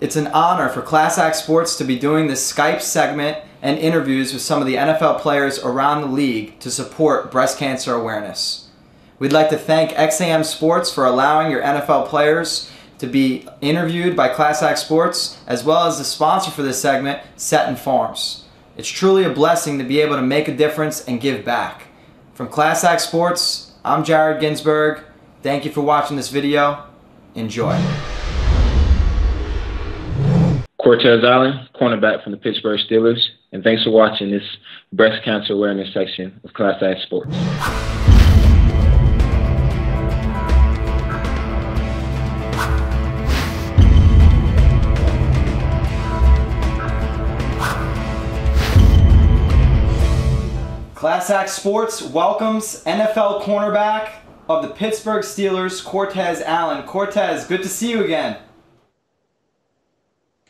It's an honor for Class Act Sports to be doing this Skype segment and interviews with some of the NFL players around the league to support breast cancer awareness. We'd like to thank XAM Sports for allowing your NFL players to be interviewed by Class Act Sports, as well as the sponsor for this segment, Seton Farms. It's truly a blessing to be able to make a difference and give back. From Class Act Sports, I'm Ginsberg. Thank you for watching this video. Enjoy. Cortez, cornerback from the Pittsburgh Steelers, and thanks for watching this breast cancer awareness section of Class Act Sports. Class Act Sports welcomes NFL cornerback of the Pittsburgh Steelers, Cortez Allen. Cortez, good to see you again.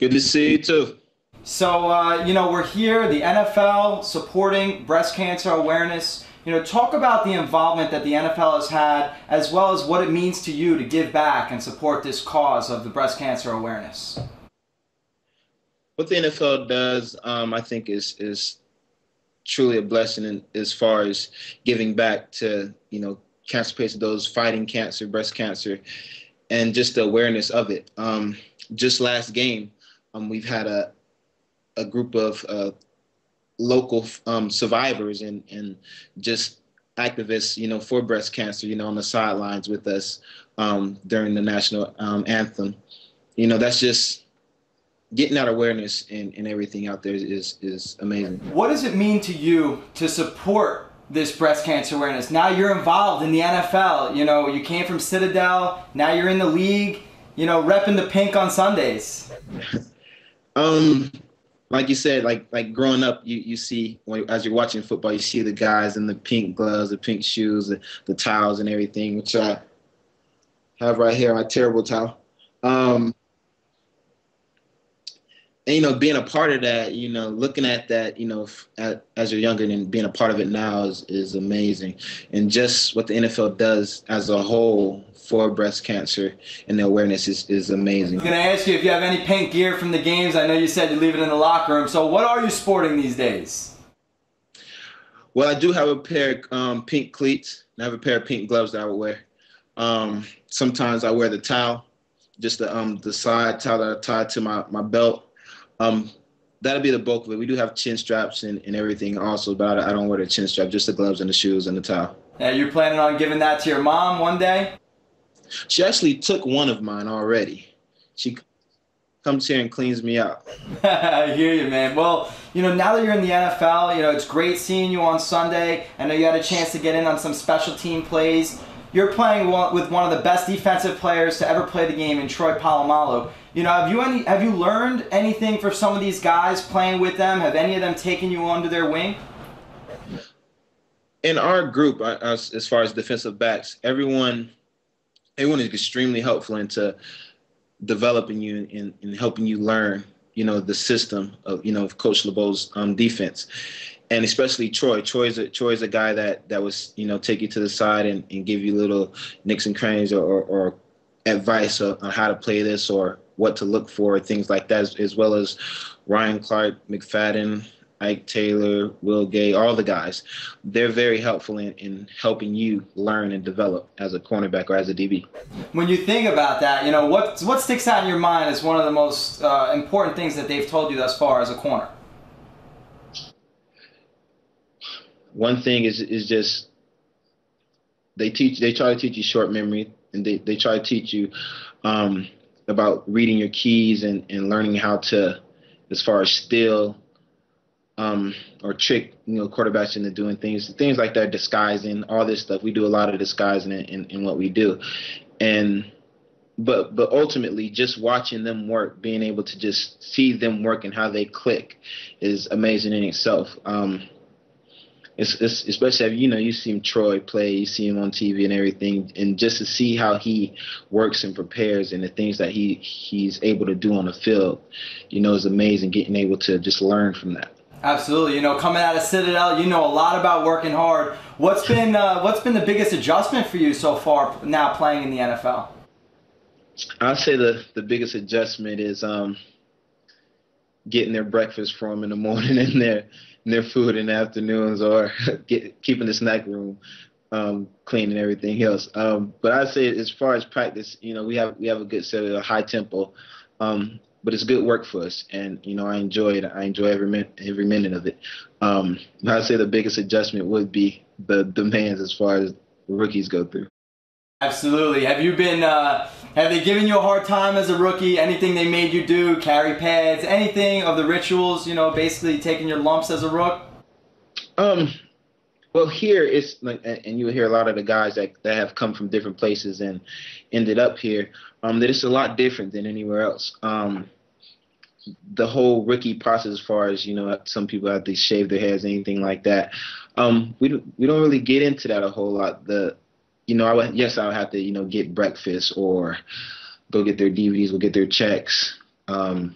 Good to see you too. So, we're here, the NFL, supporting breast cancer awareness. Talk about the involvement that the NFL has had, as well as what it means to you to give back and support this cause of the breast cancer awareness. What the NFL does, I think, is truly a blessing as far as giving back to, cancer patients, those fighting cancer, breast cancer, and just the awareness of it. Just last game, we've had a group of local survivors and just activists, for breast cancer, on the sidelines with us during the national anthem. That's just getting that awareness and everything out there is amazing. What does it mean to you to support this breast cancer awareness? Now you're involved in the NFL. You came from Citadel. Now you're in the league. Repping the pink on Sundays. Like you said, like growing up, you see as you're watching football, you see the guys in the pink gloves, the pink shoes, the towels, and everything, which I have right here. My terrible towel. And, being a part of that, looking at that, as you're younger and being a part of it now is amazing. And just what the NFL does as a whole for breast cancer and the awareness is amazing. I'm going to ask you if you have any pink gear from the games. I know you said you leave it in the locker room. So what are you sporting these days? Well, I do have a pair of pink cleats, and I have a pair of pink gloves that I would wear. Sometimes I wear the towel, just the side towel that I tie to my belt. That'll be the bulk of it. We do have chin straps and everything also, but I don't wear the chin strap, just the gloves and the shoes and the towel. Yeah, you're planning on giving that to your mom one day? She actually took one of mine already. She comes here and cleans me out. I hear you, man. Well, now that you're in the NFL, it's great seeing you on Sunday. I know you had a chance to get in on some special team plays. You're playing with one of the best defensive players to ever play the game in Troy Polamalu. Have you learned anything for some of these guys playing with them? Have any of them taken you under their wing? In our group, as far as defensive backs, everyone is extremely helpful into developing you and helping you learn, the system of Coach LeBeau's defense. And especially Troy. Troy's a guy that was, take you to the side and give you little nicks and crannies or advice on how to play this or what to look for, things like that, as well as Ryan Clark, McFadden, Ike Taylor, Will Gay, all the guys. They're very helpful in helping you learn and develop as a cornerback or as a DB. When you think about that, what sticks out in your mind as one of the most important things that they've told you thus far as a corner? One thing is just they try to teach you short memory, and they try to teach you about reading your keys and learning how to, as far as steal or trick quarterbacks into doing things like that, disguising, all this stuff. We do a lot of disguising in what we do, but ultimately just watching them work, being able to just see them work and how they click is amazing in itself. It's especially, you see Troy play, you see him on TV and everything, and just to see how he works and prepares and the things that he's able to do on the field, is amazing, getting able to just learn from that. Absolutely. Coming out of Citadel, a lot about working hard. What's been the biggest adjustment for you so far now playing in the NFL? I'll say the biggest adjustment is getting their breakfast from in the morning and their food in the afternoons, or keeping the snack room clean and everything else. But I'd say as far as practice, we have a good set of a high tempo, but it's good work for us, and I enjoy it. I enjoy every minute of it. I'd say the biggest adjustment would be the demands as far as rookies go through. Absolutely. Have you been? Have they given you a hard time as a rookie? Anything they made you do? Carry pads? Anything of the rituals? Basically taking your lumps as a rook. Well, here it's like, and you'll hear a lot of the guys that have come from different places and ended up here. That it's a lot different than anywhere else. The whole rookie process, as far as some people have to shave their heads, anything like that. We don't really get into that a whole lot. I would have to get breakfast or go get their DVDs, go get their checks, or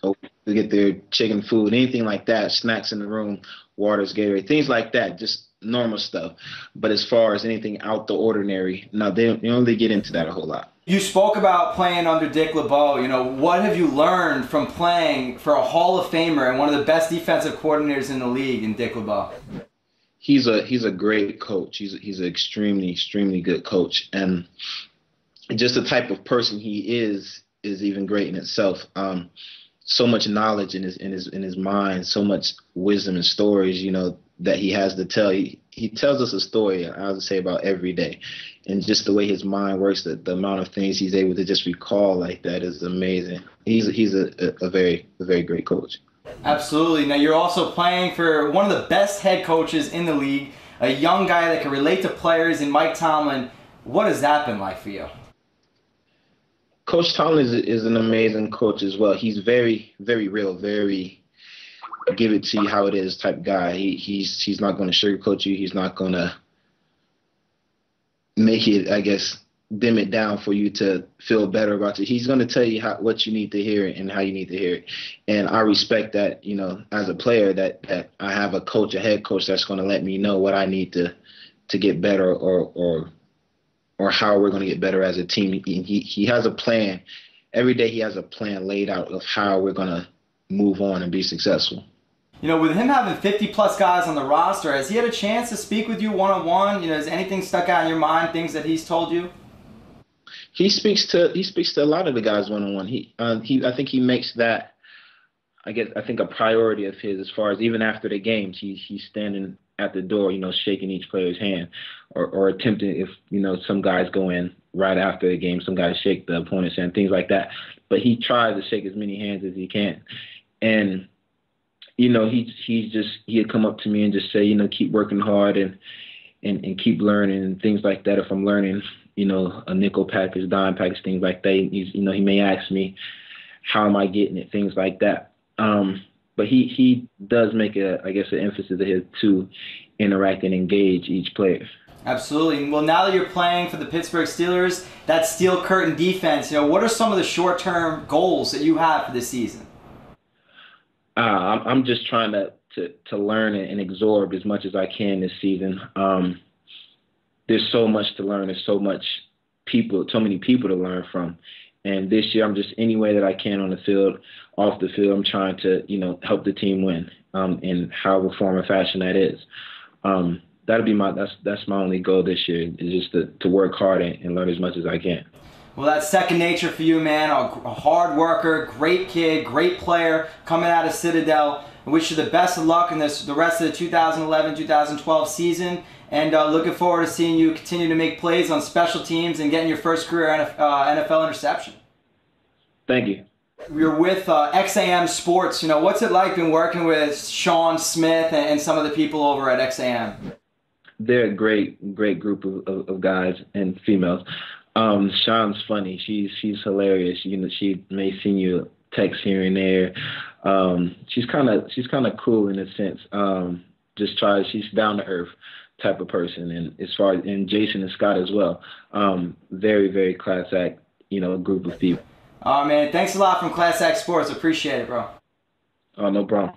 go get their chicken food, anything like that, snacks in the room, waters, Gatorade, things like that, just normal stuff. But as far as anything out the ordinary, no, they don't really get into that a whole lot. You spoke about playing under Dick LeBeau. What have you learned from playing for a Hall of Famer and one of the best defensive coordinators in the league in Dick LeBeau? He's a great coach. He's an extremely good coach, and just the type of person he is even great in itself. So much knowledge in his mind, so much wisdom and stories, that he has to tell. He tells us a story, I would say, about every day, and just the way his mind works, the amount of things he's able to just recall like that is amazing. He's a very great coach. Absolutely. Now you're also playing for one of the best head coaches in the league, a young guy that can relate to players, in Mike Tomlin. What has that been like for you? Coach Tomlin is an amazing coach as well. He's very real, very give it to you how it is type guy. He's not going to sugarcoat you. He's not going to make it, I guess, dim it down for you to feel better about it. He's going to tell you what you need to hear and how you need to hear it. And I respect that, as a player, that I have a coach, a head coach that's going to let me know what I need to get better or how we're going to get better as a team. He has a plan. Every day he has a plan laid out of how we're going to move on and be successful. With him having 50-plus guys on the roster, has he had a chance to speak with you one-on-one? Has anything stuck out in your mind, things that he's told you? He speaks to a lot of the guys one-on-one. I think he makes that, I think, a priority of his, as far as even after the games, he's standing at the door, shaking each player's hand, or attempting, if some guys go in right after the game, some guys shake the opponent's hand, things like that. But he tries to shake as many hands as he can, and he had come up to me and just say, keep working hard and keep learning and things like that. If I'm learning, a nickel package, dime package, things like that. He may ask me, how am I getting it, things like that. But he does make an emphasis of his to interact and engage each player. Absolutely. Well, now that you're playing for the Pittsburgh Steelers, that steel curtain defense, what are some of the short-term goals that you have for this season? I'm just trying to learn and absorb as much as I can this season. There's so much to learn. There's so many people to learn from. And this year, I'm just any way that I can on the field, off the field, I'm trying to, help the team win, in however form or fashion that is. That'll be that's my only goal this year, is just to work hard and learn as much as I can. Well, that's second nature for you, man. A hard worker, great kid, great player coming out of Citadel. I wish you the best of luck in the rest of the 2011-2012 season. And looking forward to seeing you continue to make plays on special teams and getting your first career NFL interception. Thank you. You're with XAM Sports. What's it like been working with Sean Smith and some of the people over at XAM? They're a great group of guys and females. Sean's funny. She's hilarious. She may send you texts here and there. She's kind of cool in a sense. She's down to earth type of person, and Jason and Scott as well. Very class act, group of people. Oh man, thanks a lot from Class Act Sports. Appreciate it, bro. Oh, no problem.